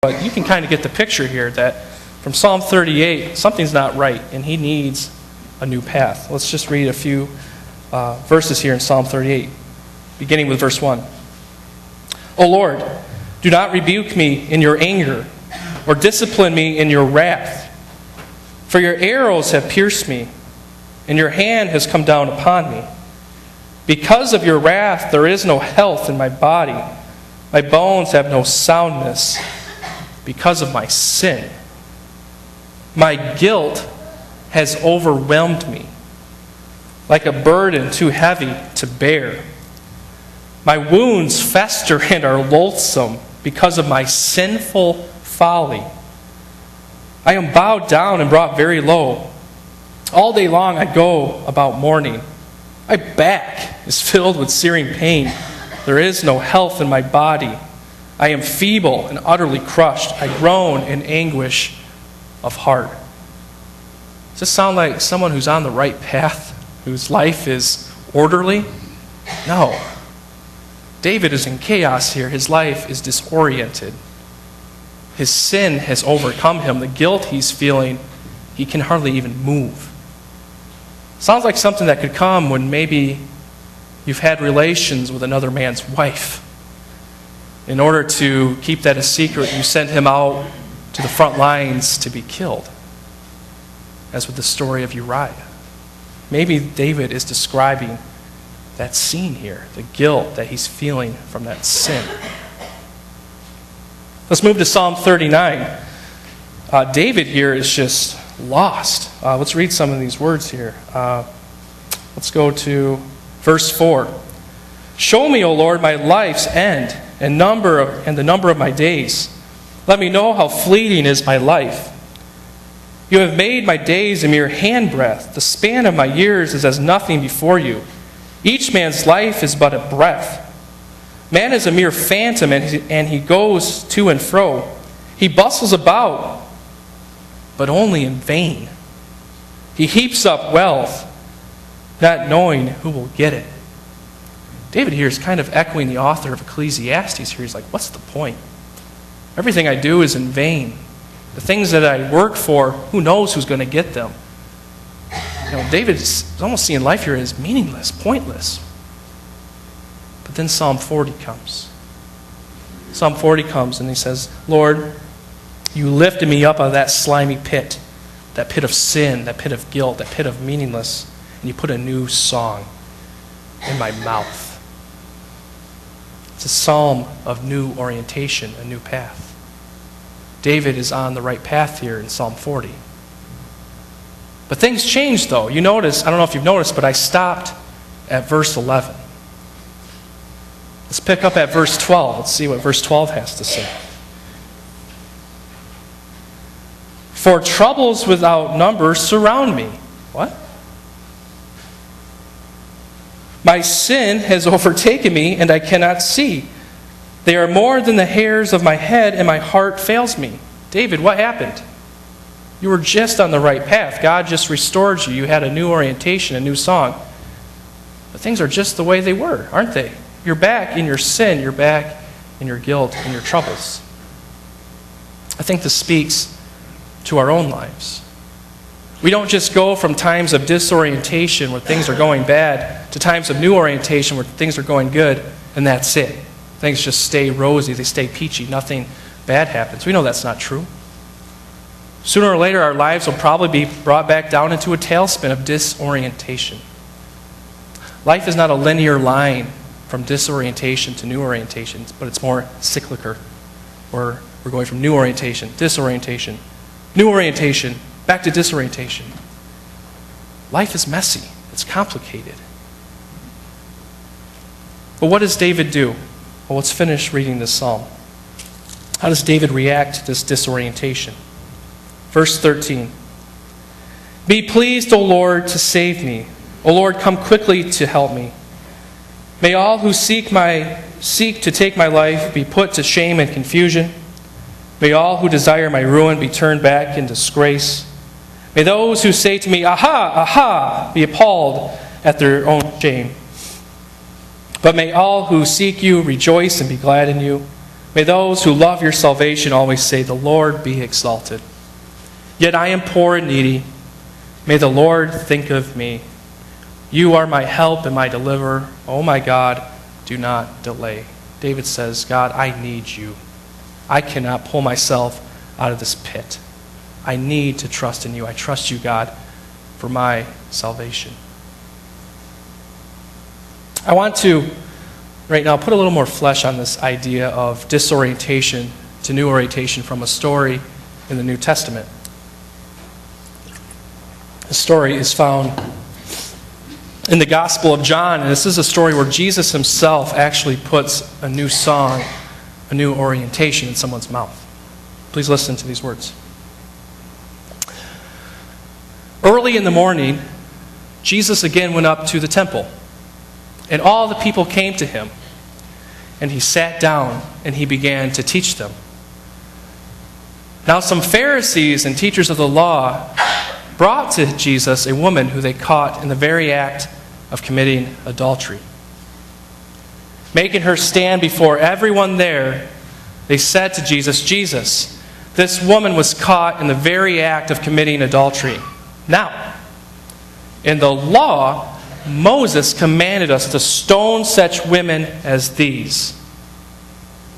But you can kind of get the picture here that from Psalm 38, something's not right, and he needs a new path. Let's just read a few verses here in Psalm 38, beginning with verse 1. O Lord, do not rebuke me in your anger, or discipline me in your wrath. For your arrows have pierced me, and your hand has come down upon me. Because of your wrath there is no health in my body. My bones have no soundness because of my sin. My guilt has overwhelmed me, like a burden too heavy to bear. My wounds fester and are loathsome because of my sinful folly. I am bowed down and brought very low. All day long I go about mourning. My back is filled with searing pain. There is no health in my body. I am feeble and utterly crushed. I groan in anguish of heart. Does this sound like someone who's on the right path, whose life is orderly? No. David is in chaos here. His life is disoriented. His sin has overcome him. The guilt he's feeling, he can hardly even move. Sounds like something that could come when maybe you've had relations with another man's wife. In order to keep that a secret, you sent him out to the front lines to be killed, as with the story of Uriah. Maybe David is describing that scene here, the guilt that he's feeling from that sin. Let's move to Psalm 39. David here is just lost. Let's read some of these words here. Let's go to verse 4. Show me, O Lord, my life's end and the number of my days. Let me know how fleeting is my life. You have made my days a mere handbreadth. The span of my years is as nothing before you. Each man's life is but a breath. Man is a mere phantom, and he goes to and fro. He bustles about, but only in vain. He heaps up wealth, not knowing who will get it. David here is kind of echoing the author of Ecclesiastes here. He's like, what's the point? Everything I do is in vain. The things that I work for, who knows who's going to get them? David is almost seeing life here as meaningless, pointless. But then Psalm 40 comes. Psalm 40 comes and he says, Lord, you lifted me up out of that slimy pit, that pit of sin, that pit of guilt, that pit of meaningless, and you put a new song in my mouth. It's a psalm of new orientation, a new path. David is on the right path here in Psalm 40. But things change, though. You notice, I don't know if you've noticed, but I stopped at verse 11. Let's pick up at verse 12. Let's see what verse 12 has to say. For troubles without number surround me. What? My sin has overtaken me, and I cannot see. They are more than the hairs of my head, and my heart fails me. David, what happened? You were just on the right path. God just restored you. You had a new orientation, a new song. But things are just the way they were, aren't they? You're back in your sin. You're back in your guilt and your troubles. I think this speaks to our own lives. We don't just go from times of disorientation where things are going bad to times of new orientation where things are going good, and that's it. Things just stay rosy, they stay peachy, nothing bad happens. We know that's not true. Sooner or later, our lives will probably be brought back down into a tailspin of disorientation. Life is not a linear line from disorientation to new orientation, but it's more cyclical. We're going from new orientation, disorientation, new orientation, back to disorientation. Life is messy. It's complicated. But what does David do? Well, let's finish reading this psalm. How does David react to this disorientation? Verse 13. Be pleased, O Lord, to save me. O Lord, come quickly to help me. May all who seek to take my life be put to shame and confusion. May all who desire my ruin be turned back in disgrace. May those who say to me, aha, aha, be appalled at their own shame. But may all who seek you rejoice and be glad in you. May those who love your salvation always say, the Lord be exalted. Yet I am poor and needy. May the Lord think of me. You are my help and my deliverer. Oh my God, do not delay. David says, God, I need you. I cannot pull myself out of this pit. I need to trust in you. I trust you, God, for my salvation. I want to, right now, put a little more flesh on this idea of disorientation to new orientation from a story in the New Testament. The story is found in the Gospel of John, and this is a story where Jesus himself actually puts a new song, a new orientation in someone's mouth. Please listen to these words. Early in the morning, Jesus again went up to the temple, and all the people came to him, and he sat down and he began to teach them. Now some Pharisees and teachers of the law brought to Jesus a woman who they caught in the very act of committing adultery. Making her stand before everyone there, they said to Jesus, Jesus, this woman was caught in the very act of committing adultery. Now, in the law, Moses commanded us to stone such women as these.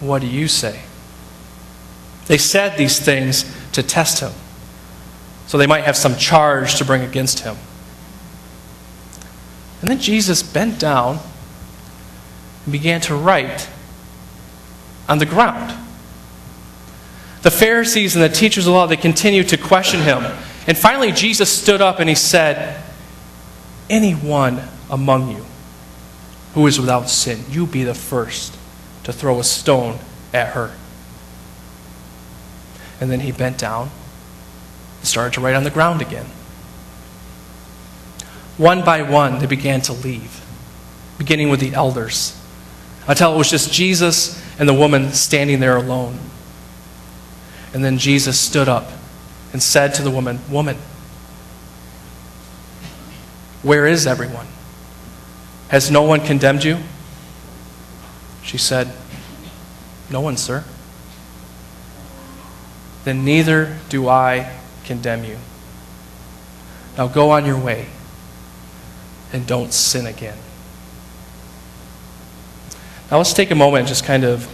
What do you say? They said these things to test him, so they might have some charge to bring against him. And then Jesus bent down and began to write on the ground. The Pharisees and the teachers of the law, they continued to question him. And finally, Jesus stood up and he said, anyone among you who is without sin, you be the first to throw a stone at her. And then he bent down and started to write on the ground again. One by one, they began to leave, beginning with the elders, until it was just Jesus and the woman standing there alone. And then Jesus stood up and said to the woman, woman, where is everyone? Has no one condemned you? She said, no one, sir. Then neither do I condemn you. Now go on your way and don't sin again. Now let's take a moment and just kind of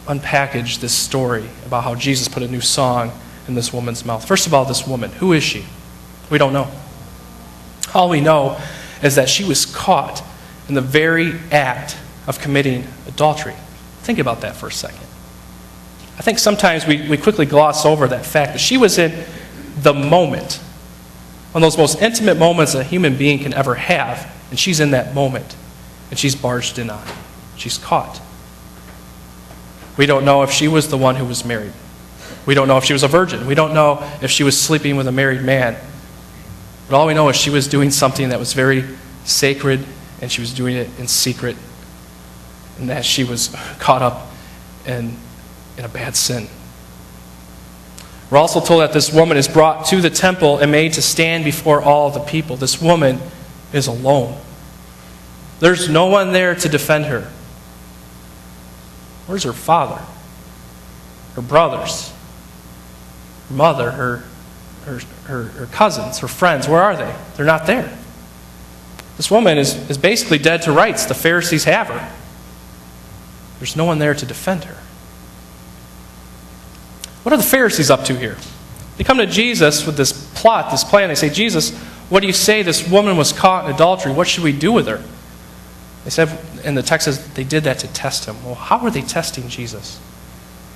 unpackage this story about how Jesus put a new song in this woman's mouth. First of all, this woman, who is she? We don't know. All we know is that she was caught in the very act of committing adultery. Think about that for a second. I think sometimes we quickly gloss over that fact that she was in the moment, one of those most intimate moments a human being can ever have, and she's in that moment, and she's barged in on. She's caught. We don't know if she was the one who was married. We don't know if she was a virgin. We don't know if she was sleeping with a married man. But all we know is she was doing something that was very sacred, and she was doing it in secret, and that she was caught up in a bad sin. We're also told that this woman is brought to the temple and made to stand before all the people. This woman is alone. There's no one there to defend her. Where's her father? Her brothers? Her mother? Her cousins? Her friends? Where are they? They're not there. This woman is basically dead to rights. The Pharisees have her. There's no one there to defend her. What are the Pharisees up to here? They come to Jesus with this plot, this plan. They say, Jesus, what do you say? This woman was caught in adultery. What should we do with her? They said, and the text says they did that to test him. Well, how are they testing Jesus?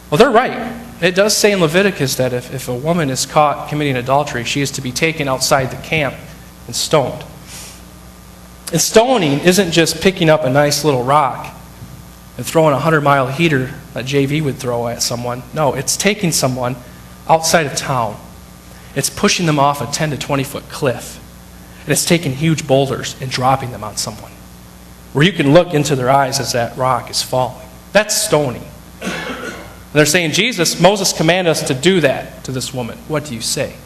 Well, they're right. It does say in Leviticus that if a woman is caught committing adultery, she is to be taken outside the camp and stoned. And stoning isn't just picking up a nice little rock and throwing a 100-mile heater that JV would throw at someone. No, it's taking someone outside of town. It's pushing them off a 10 to 20-foot cliff. And it's taking huge boulders and dropping them on someone, where you can look into their eyes as that rock is falling. That's stoning. And they're saying, Jesus, Moses commanded us to do that to this woman. What do you say?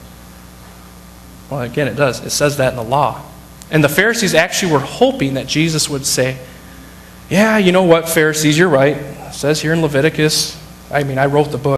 Well, again, it does. It says that in the law. And the Pharisees actually were hoping that Jesus would say, yeah, you know what, Pharisees, you're right. says here in Leviticus, I wrote the book.